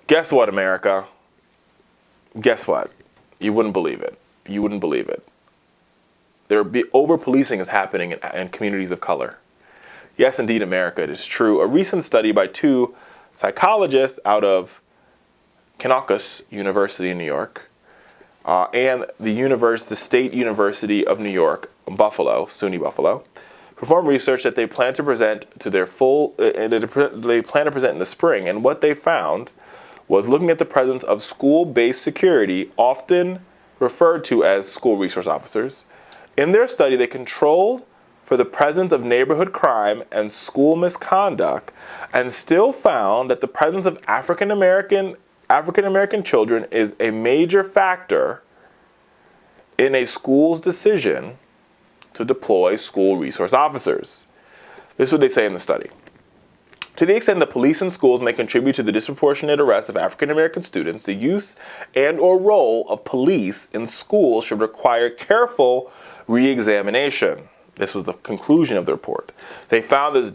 Guess what, America? Guess what? You wouldn't believe it. You wouldn't believe it. Over-policing is happening in communities of color. Yes, indeed, America, it is true. A recent study by 2 psychologists out of Canisius University in New York and the State University of New York, Buffalo, SUNY Buffalo, performed research that they plan to present in the spring. And what they found was looking at the presence of school-based security, often referred to as school resource officers. In their study, they controlled for the presence of neighborhood crime and school misconduct, and still found that the presence of African American children is a major factor in a school's decision to deploy school resource officers. This is what they say in the study. To the extent that police and schools may contribute to the disproportionate arrest of African American students, the use and/or role of police in schools should require careful re-examination. This was the conclusion of the report. They found there's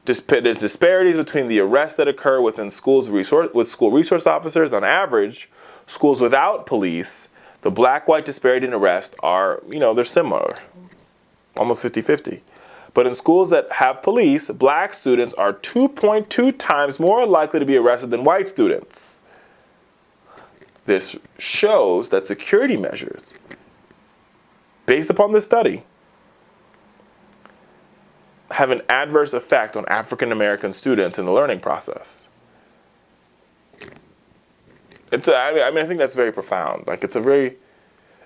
disparities between the arrests that occur within schools with school resource officers. On average, schools without police, the black-white disparity in arrest are, they're similar, almost 50-50. But in schools that have police, black students are 2.2 times more likely to be arrested than white students. This shows that security measures, based upon this study, have an adverse effect on African American students in the learning process. I think that's very profound.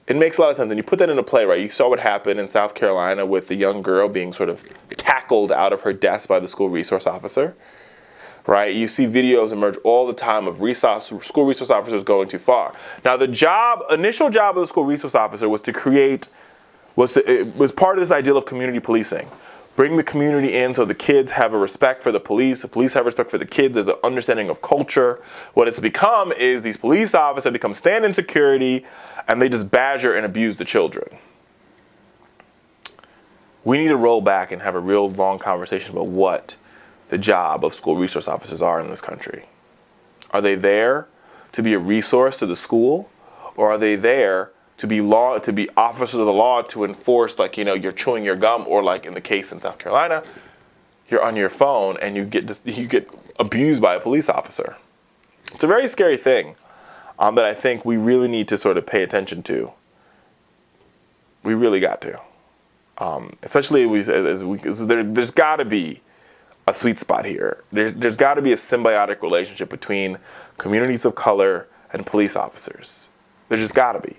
It makes a lot of sense. And you put that into play, right? You saw what happened in South Carolina with the young girl being sort of tackled out of her desk by the school resource officer, right? You see videos emerge all the time of school resource officers going too far. Now, the initial job of the school resource officer was was part of this ideal of community policing. Bring the community in so the kids have a respect for the police have respect for the kids, there's an understanding of culture. What it's become is these police officers have become stand-in security, and they just badger and abuse the children. We need to roll back and have a real long conversation about what the job of school resource officers are in this country. Are they there to be a resource to the school, or are they there to be officers of the law to enforce, you're chewing your gum, or like in the case in South Carolina, you're on your phone and you get abused by a police officer. It's a very scary thing that I think we really need to sort of pay attention to. We really got to, especially there's got to be a sweet spot here. There's got to be a symbiotic relationship between communities of color and police officers. There's just got to be.